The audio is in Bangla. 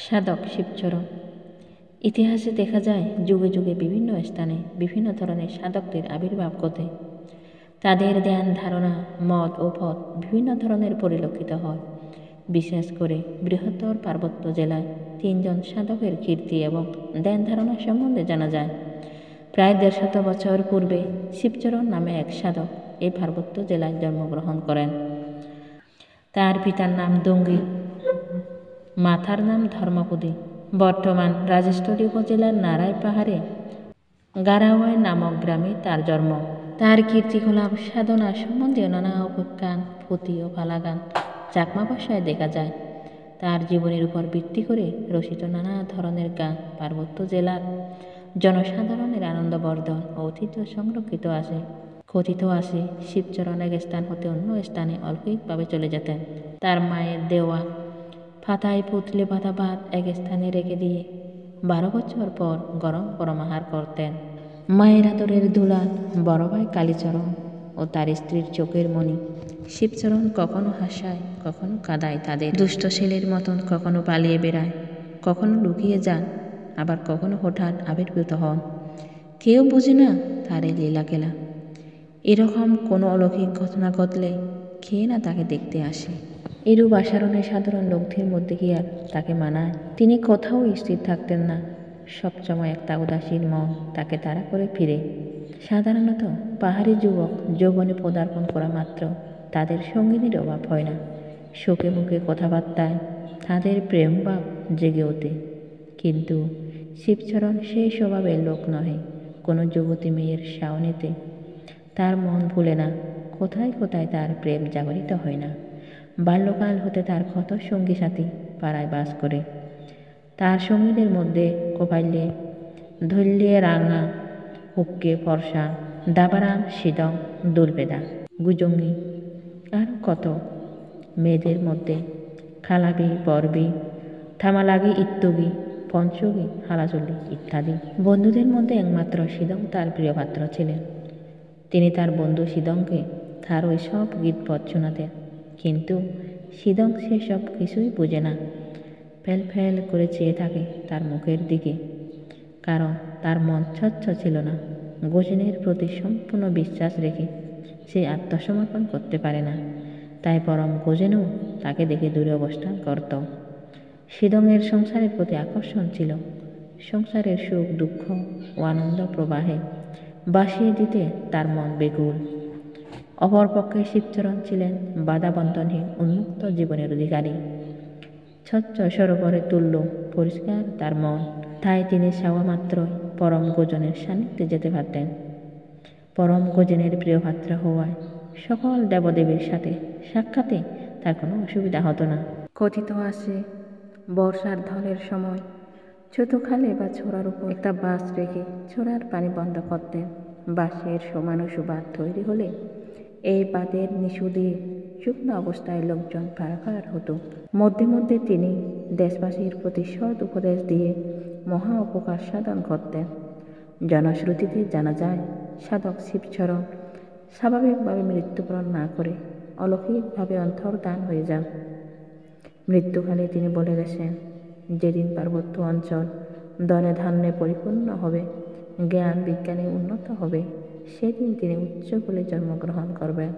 সাধক শিবচরণ। ইতিহাসে দেখা যায় যুগে যুগে বিভিন্ন স্থানে বিভিন্ন ধরনের সাধকদের আবির্ভাব ঘটে। তাদের ধ্যান ধারণা মত ও পথ বিভিন্ন ধরনের পরিলক্ষিত হয়। বিশেষ করে বৃহত্তর পার্বত্য জেলায় 3 জন সাধকের কীর্তি এবং ধ্যান ধারণা সম্বন্ধে জানা যায়। প্রায় 150 বছর পূর্বে শিবচরণ নামে এক সাধক এই পার্বত্য জেলায় জন্মগ্রহণ করেন। তার পিতার নাম দঙ্গি, মাতার নাম ধর্মপদী। বর্তমান রাজস্থলী উপজেলার নারায় পাহাড়ে গারাওয়াই নামক গ্রামে তার জন্ম। তার কীর্তিকলাপ সাধনা সম্বন্ধীয় নানা উপাখ্যান, পুঁথি ও পালাগান চাকমা ভাষায় দেখা যায়। তার জীবনের উপর ভিত্তি করে রচিত নানা ধরনের গান পার্বত্য জেলার জনসাধারণের আনন্দবর্ধন ও ঐতিহ্য সংরক্ষিত আছে। কথিত আছে শিবচরণ এক স্থান হতে অন্য স্থানে অলৌকিকভাবে চলে যেতেন। তার মায়ের দেওয়া পাতায় পুতলে পাতা ভাত এক স্থানে রেখে দিয়ে 12 বছর পর গরম গরম আহার করতেন। মায়ের আদরের দুলাল বড় ভাই কালীচরণ ও তার স্ত্রীর চোখের মণি শিবচরণ কখনো হাসায়, কখনো কাঁদায় তাদের। দুষ্ট ছেলের মতন কখনো পালিয়ে বেড়ায়, কখনো লুকিয়ে যান, আবার কখনো হঠাৎ আবির্ভূত হন। কেউ বুঝে না তার এই লীলা খেলা। এরকম কোনো অলৌকিক ঘটনা ঘটলে কে না তাকে দেখতে আসে। এরূপ আচরণে সাধারণ লোকদের মধ্যে কি আর তাকে মানায়? তিনি কোথাও স্থির থাকতেন না, সবসময় একটা উদাসীন মন তাকে তাড়া করে ফিরে। সাধারণত পাহাড়ি যুবক যৌবনে পদার্পণ করা মাত্র তাদের সঙ্গিনীর অভাব হয় না। শোকে মুখে কথাবার্তায় তাদের প্রেমভাব জেগে ওঠে। কিন্তু শিবচরণ সেই স্বভাবের লোক নহে। কোনো যুবতী মেয়ের সাওনিতে তার মন ভুলে না, কোথায় কোথায় তার প্রেম জাগরিত হয় না। বাল্যকাল হতে তার কত সঙ্গী সাথী পাড়ায় বাস করে। তার সঙ্গীদের মধ্যে কপাইলে ধৈল্যে রাঙা, হুক্কে ফর্সা, দাবারাম, সিদং, দুলবেদা, গুজঙ্গি, আরও কত। মেয়েদের মধ্যে খালাবি, বরবি, থামালাগি, ইত্তুগি, পঞ্চগি, হালাচলি ইত্যাদি। বন্ধুদের মধ্যে একমাত্র সিদং তার প্রিয় পাত্র ছিলেন। তিনি তার বন্ধু সিদংকে তার ওই সব গীতপদ শোনাতেন। কিন্তু সিদং সেসব কিছুই বোঝে না। ফেল ফেল করে চেয়ে থাকে তার মুখের দিকে, কারণ তার মন স্বচ্ছ ছিল না। গজনের প্রতি সম্পূর্ণ বিশ্বাস রেখে সে আত্মসমর্পণ করতে পারে না। তাই পরম গজেনও তাকে দেখে দূরে অবস্থান করত। সিদংয়ের সংসারের প্রতি আকর্ষণ ছিল। সংসারের সুখ দুঃখ ও আনন্দ প্রবাহে বাসিয়ে দিতে তার মন বেকুল। অপরপক্ষে শিবচরণ ছিলেন বাধাবন্ধনহীন উন্মুক্ত জীবনের অধিকারী। স্বচ্ছ সরোবরে তুল্য পরিষ্কার তার মন। তাই তিনি চাওয়া মাত্রই পরম গজনের সান্নিধ্যে যেতে পারতেন। পরম গজনের প্রিয় পাত্র হওয়ায় সকল দেবদেবীর সাথে সাক্ষাতে তার কোনো অসুবিধা হতো না। কথিত আছে বর্ষার ঢলের সময় ছোট খালে বা ছোড়ার উপর একটা বাঁশ রেখে ছোড়ার পানি বন্ধ করতেন। বাঁশের সমানুষু বাঁধ তৈরি হলে এই বাঁধের নিচু দিয়ে শুকনো অবস্থায় লোকজন পারাপার হতো। মধ্যে মধ্যে তিনি দেশবাসীর প্রতি সৎ উপদেশ দিয়ে মহা উপকার সাধন করতেন। জনশ্রুতিতে জানা যায় সাধক শিবচরণ স্বাভাবিকভাবে মৃত্যুবরণ না করে অলৌকিকভাবে অন্তর্ধান হয়ে যান। মৃত্যুকালে তিনি বলে গেছেন, যেদিন পার্বত্য অঞ্চল ধনে ধান্যে পরিপূর্ণ হবে, জ্ঞান বিজ্ঞানে উন্নত হবে, সেদিন তিনি উচ্চ কুলে জন্মগ্রহণ করবেন।